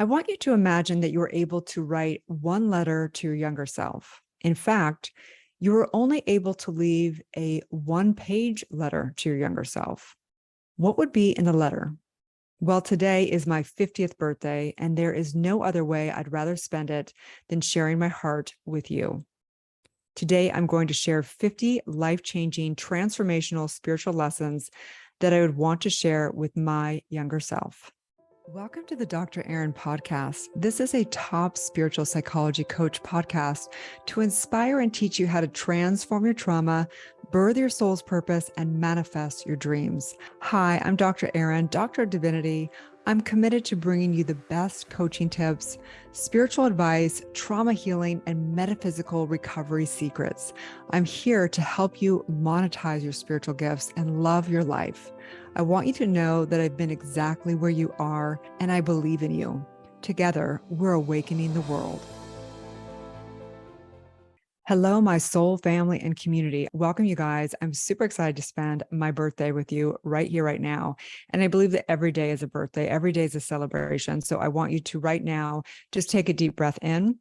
I want you to imagine that you were able to write one letter to your younger self. In fact, you were only able to leave a one-page letter to your younger self. What would be in the letter? Well, today is my 50th birthday, and there is no other way I'd rather spend it than sharing my heart with you. Today, I'm going to share 50 life-changing, transformational spiritual lessons that I would want to share with my younger self. Welcome to the Dr. Erin podcast. This is a top spiritual psychology coach podcast to inspire and teach you how to transform your trauma, birth your soul's purpose, and manifest your dreams. Hi, I'm Dr. Erin, Doctor of Divinity. I'm committed to bringing you the best coaching tips, spiritual advice, trauma healing, and metaphysical recovery secrets. I'm here to help you monetize your spiritual gifts and love your life. I want you to know that I've been exactly where you are, and I believe in you. Together, we're awakening the world. Hello, my soul family and community. Welcome, you guys. I'm super excited to spend my birthday with you right here, right now. And I believe that every day is a birthday. Every day is a celebration. So I want you to right now, just take a deep breath in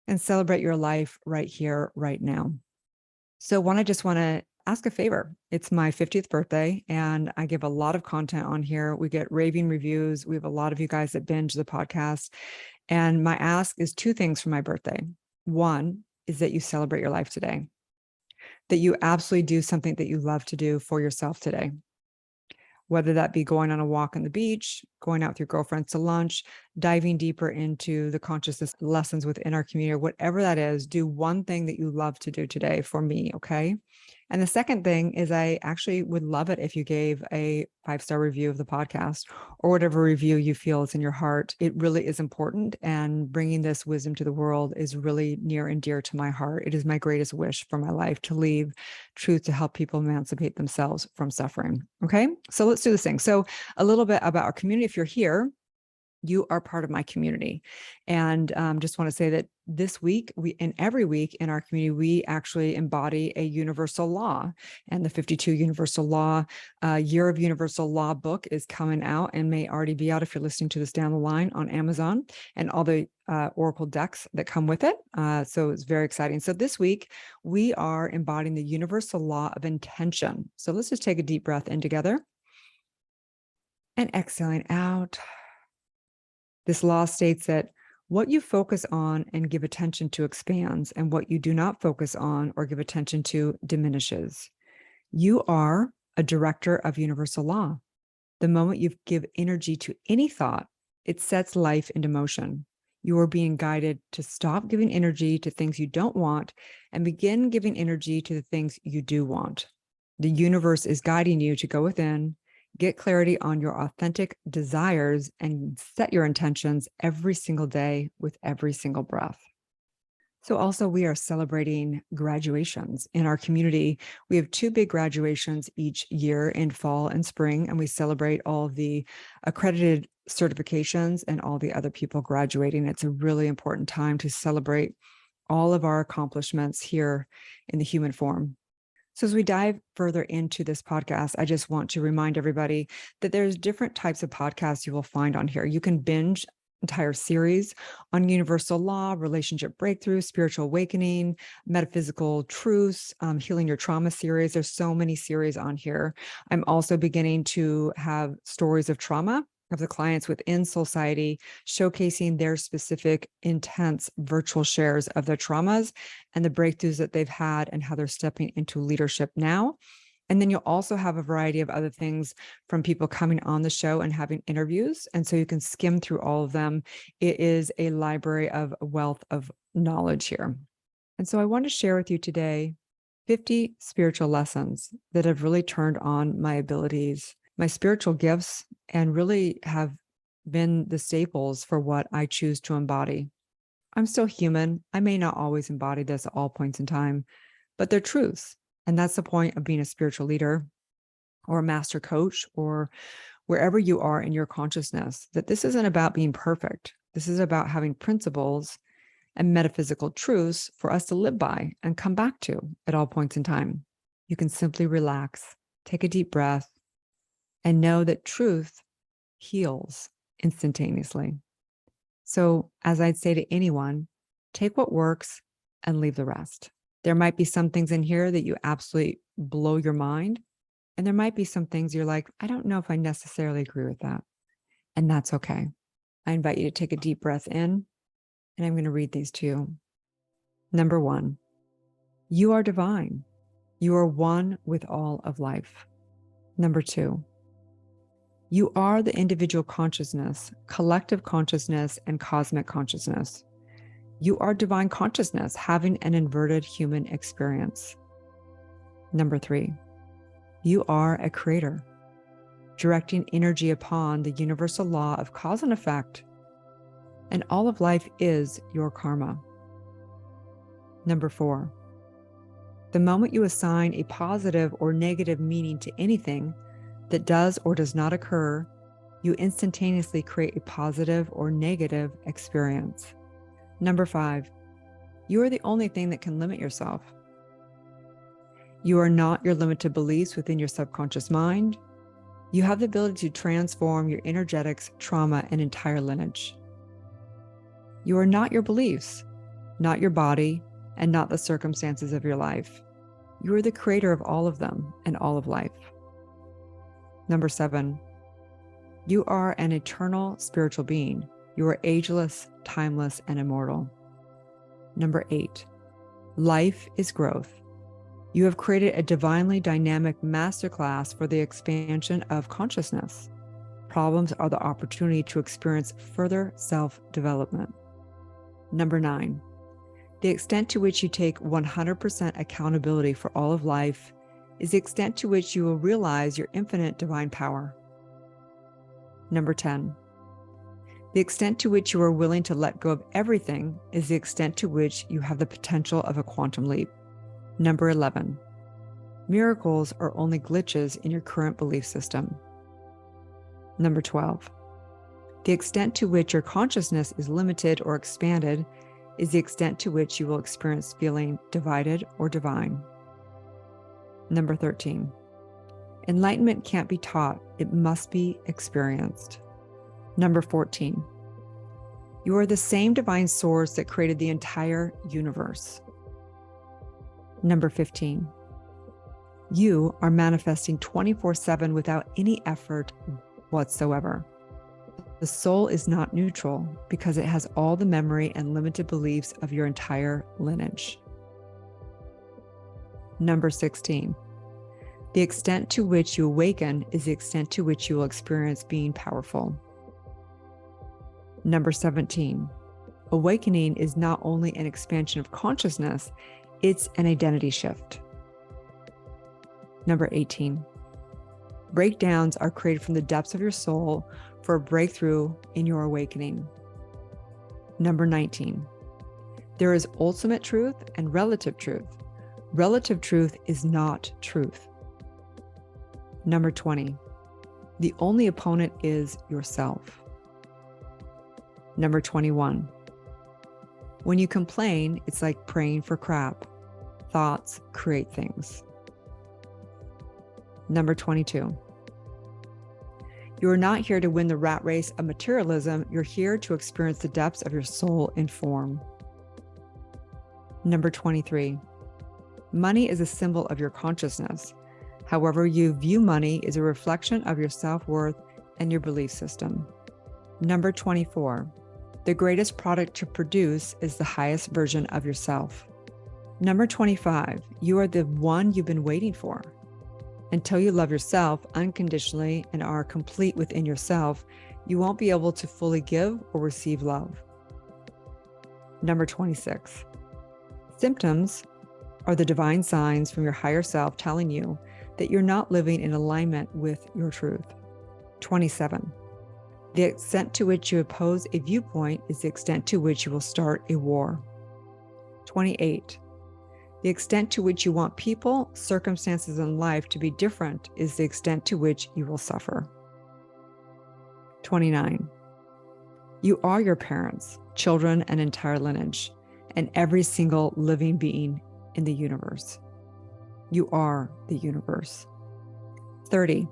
and celebrate your life right here, right now. So I just want to ask a favor. It's my 50th birthday, and I give a lot of content on here. We get raving reviews. We have a lot of you guys that binge the podcast. And my ask is two things for my birthday. One is that you celebrate your life today, that you absolutely do something that you love to do for yourself today. Whether that be going on a walk on the beach, going out with your girlfriends to lunch, diving deeper into the consciousness lessons within our community, or whatever that is, do one thing that you love to do today for me, okay? And the second thing is I actually would love it if you gave a 5-star review of the podcast or whatever review you feel is in your heart. It really is important, and bringing this wisdom to the world is really near and dear to my heart. It is my greatest wish for my life to leave truth to help people emancipate themselves from suffering. Okay, so let's do this thing. So a little bit about our community. If you're here, you are part of my community. And just want to say that this week, every week in our community, we actually embody a universal law. And the 52 Universal Law, Year of Universal Law book is coming out and may already be out if you're listening to this down the line on Amazon, and all the Oracle decks that come with it. So it's very exciting. So this week, we are embodying the universal law of intention. So let's just take a deep breath in together and exhaling out. This law states that what you focus on and give attention to expands, and what you do not focus on or give attention to diminishes. You are a director of universal law. The moment you give energy to any thought, it sets life into motion. You are being guided to stop giving energy to things you don't want and begin giving energy to the things you do want. The universe is guiding you to go within, get clarity on your authentic desires, and set your intentions every single day with every single breath. So also, we are celebrating graduations in our community. We have 2 big graduations each year in fall and spring, and we celebrate all the accredited certifications and all the other people graduating. It's a really important time to celebrate all of our accomplishments here in the human form. So as we dive further into this podcast, I just want to remind everybody that there's different types of podcasts you will find on here. You can binge entire series on universal law, relationship breakthrough, spiritual awakening, metaphysical truths, healing your trauma series. There's so many series on here. I'm also beginning to have stories of trauma of the clients within Soulciété, showcasing their specific intense virtual shares of their traumas and the breakthroughs that they've had and how they're stepping into leadership now. And then you'll also have a variety of other things from people coming on the show and having interviews. And so you can skim through all of them. It is a library of wealth of knowledge here. And so I want to share with you today 50 spiritual lessons that have really turned on my abilities, my spiritual gifts, and really have been the staples for what I choose to embody. I'm still human. I may not always embody this at all points in time, but they're truths. And that's the point of being a spiritual leader or a master coach, or wherever you are in your consciousness, that this isn't about being perfect. This is about having principles and metaphysical truths for us to live by and come back to at all points in time. You can simply relax, take a deep breath, and know that truth heals instantaneously. So, as I'd say to anyone, take what works and leave the rest. There might be some things in here that you absolutely blow your mind. And there might be some things you're like, I don't know if I necessarily agree with that. And that's okay. I invite you to take a deep breath in, and I'm going to read these to you. Number 1, you are divine. You are one with all of life. Number 2, you are the individual consciousness, collective consciousness, and cosmic consciousness. You are divine consciousness having an inverted human experience. Number 3, you are a creator, directing energy upon the universal law of cause and effect, and all of life is your karma. Number 4, the moment you assign a positive or negative meaning to anything that does or does not occur, you instantaneously create a positive or negative experience. Number 5, you are the only thing that can limit yourself. You are not your limited beliefs within your subconscious mind. You have the ability to transform your energetics, trauma, and entire lineage. You are not your beliefs, not your body, and not the circumstances of your life. You are the creator of all of them and all of life. Number 7, you are an eternal spiritual being. You are ageless, timeless, and immortal. Number 8, life is growth. You have created a divinely dynamic masterclass for the expansion of consciousness. Problems are the opportunity to experience further self-development. Number 9, the extent to which you take 100% accountability for all of life is the extent to which you will realize your infinite divine power. Number 10, the extent to which you are willing to let go of everything is the extent to which you have the potential of a quantum leap. Number 11, miracles are only glitches in your current belief system. Number 12, the extent to which your consciousness is limited or expanded is the extent to which you will experience feeling divided or divine. Number 13, enlightenment can't be taught, it must be experienced. Number 14, you are the same divine source that created the entire universe. Number 15, you are manifesting 24/7 without any effort whatsoever. The soul is not neutral because it has all the memory and limited beliefs of your entire lineage. Number 16, the extent to which you awaken is the extent to which you will experience being powerful. Number 17, awakening is not only an expansion of consciousness, it's an identity shift. Number 18, breakdowns are created from the depths of your soul for a breakthrough in your awakening. Number 19, there is ultimate truth and relative truth. Relative truth is not truth. Number 20, the only opponent is yourself. Number 21, when you complain, it's like praying for crap. Thoughts create things. Number 22, you are not here to win the rat race of materialism. You're here to experience the depths of your soul in form. Number 23, money is a symbol of your consciousness. However you view money is a reflection of your self-worth and your belief system. Number 24, the greatest product to produce is the highest version of yourself. Number 25, you are the one you've been waiting for. Until you love yourself unconditionally and are complete within yourself, you won't be able to fully give or receive love. Number 26, symptoms are the divine signs from your higher self telling you that you're not living in alignment with your truth. 27, the extent to which you oppose a viewpoint is the extent to which you will start a war. 28, the extent to which you want people, circumstances, and life to be different is the extent to which you will suffer. 29, you are your parents, children, and entire lineage, and every single living being in the universe. You are the universe. 30,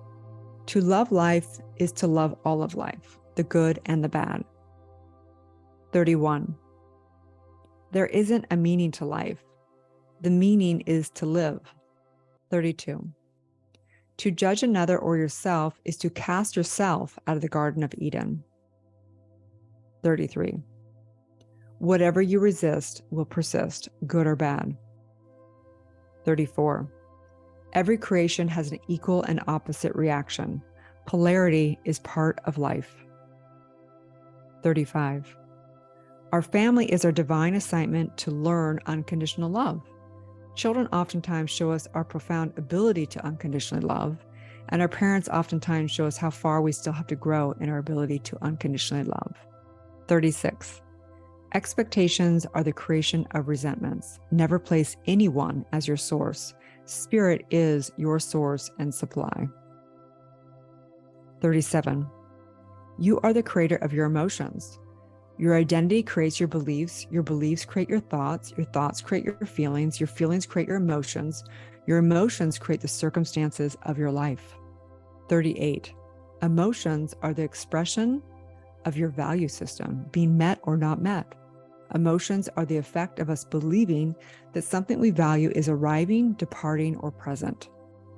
to love life is to love all of life, the good and the bad. 31. There isn't a meaning to life. The meaning is to live. 32. To judge another or yourself is to cast yourself out of the Garden of Eden. 33. Whatever you resist will persist, good or bad. 34. Every creation has an equal and opposite reaction. Polarity is part of life. 35. Our family is our divine assignment to learn unconditional love. Children oftentimes show us our profound ability to unconditionally love, and our parents oftentimes show us how far we still have to grow in our ability to unconditionally love. 36. Expectations are the creation of resentments. Never place anyone as your source. Spirit is your source and supply. 37. You are the creator of your emotions. Your identity creates your beliefs create your thoughts create your feelings create your emotions create the circumstances of your life. 38. Emotions are the expression of your value system, being met or not met. Emotions are the effect of us believing that something we value is arriving, departing, or present.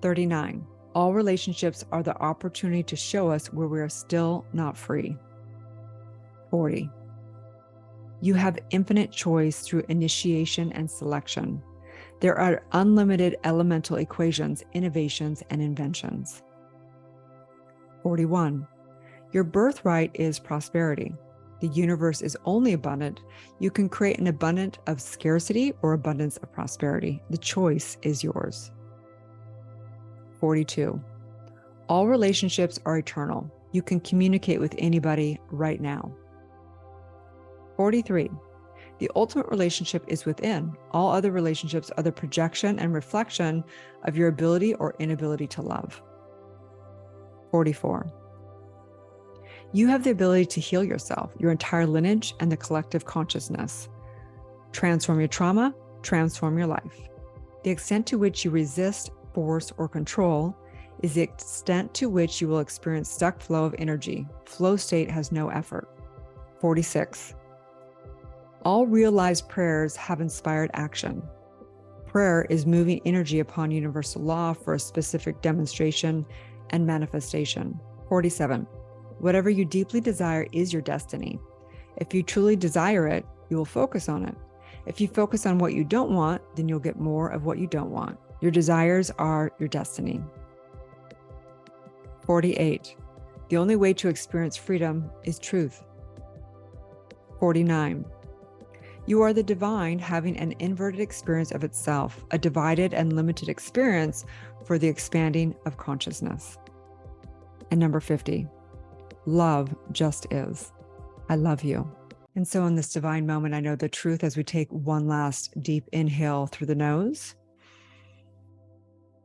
39. All relationships are the opportunity to show us where we are still not free. 40. You have infinite choice through initiation and selection. There are unlimited elemental equations, innovations, and inventions. 41. Your birthright is prosperity. The universe is only abundant. You can create an abundance of scarcity or abundance of prosperity. The choice is yours. 42. All relationships are eternal. You can communicate with anybody right now. 43. The ultimate relationship is within. All other relationships are the projection and reflection of your ability or inability to love. 44. You have the ability to heal yourself, your entire lineage, and the collective consciousness. Transform your trauma, transform your life. The extent to which you resist, force, or control is the extent to which you will experience stuck flow of energy. Flow state has no effort. 46. All realized prayers have inspired action. Prayer is moving energy upon universal law for a specific demonstration and manifestation. 47. Whatever you deeply desire is your destiny. If you truly desire it, you will focus on it. If you focus on what you don't want, then you'll get more of what you don't want. Your desires are your destiny. 48. The only way to experience freedom is truth. 49. You are the divine having an inverted experience of itself, a divided and limited experience for the expanding of consciousness. And number 50, love just is. I love you. And so in this divine moment, I know the truth as we take one last deep inhale through the nose,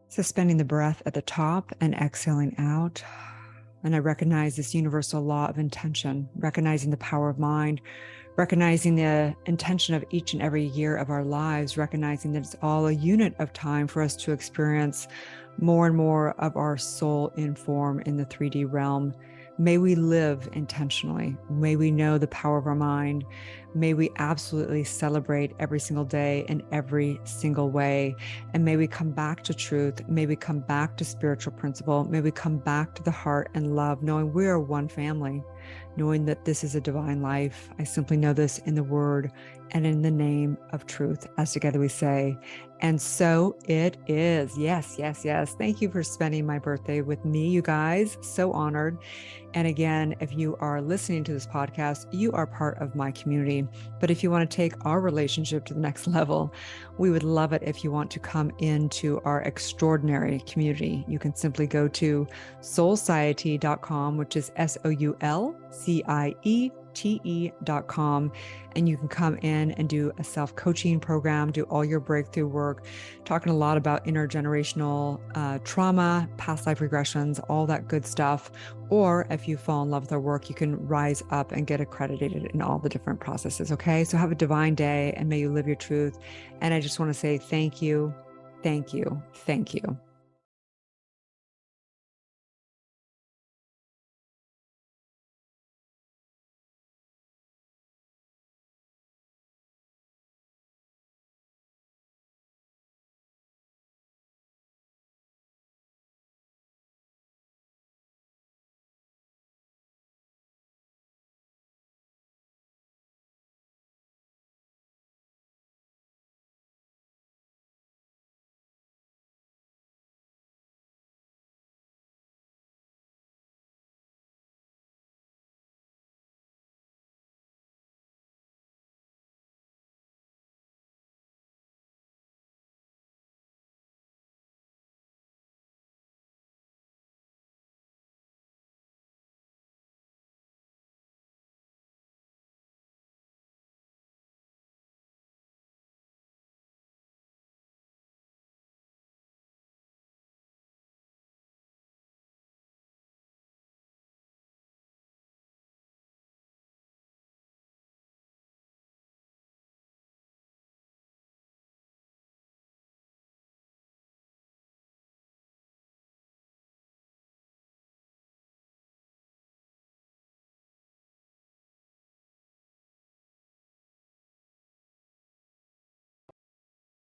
suspending the breath at the top and exhaling out. And I recognize this universal law of intention, recognizing the power of mind, recognizing the intention of each and every year of our lives, recognizing that it's all a unit of time for us to experience more and more of our soul in form in the 3D realm. May we live intentionally. May we know the power of our mind. May we absolutely celebrate every single day in every single way. And may we come back to truth. May we come back to spiritual principle. May we come back to the heart and love, knowing we are one family, knowing that this is a divine life. I simply know this in the word and in the name of truth, as together we say, and so it is. Yes, yes, yes. Thank you for spending my birthday with me, you guys. So honored. And again, if you are listening to this podcast, you are part of my community. But if you want to take our relationship to the next level, we would love it if you want to come into our extraordinary community. You can simply go to Soulciété.com, which is SOULCIETE.com, and you can come in and do a self-coaching program, do all your breakthrough work, talking a lot about intergenerational trauma, past life regressions, all that good stuff. Or if you fall in love with our work, you can rise up and get accredited in all the different processes. Okay. So have a divine day and may you live your truth. And I just want to say thank you, thank you, thank you.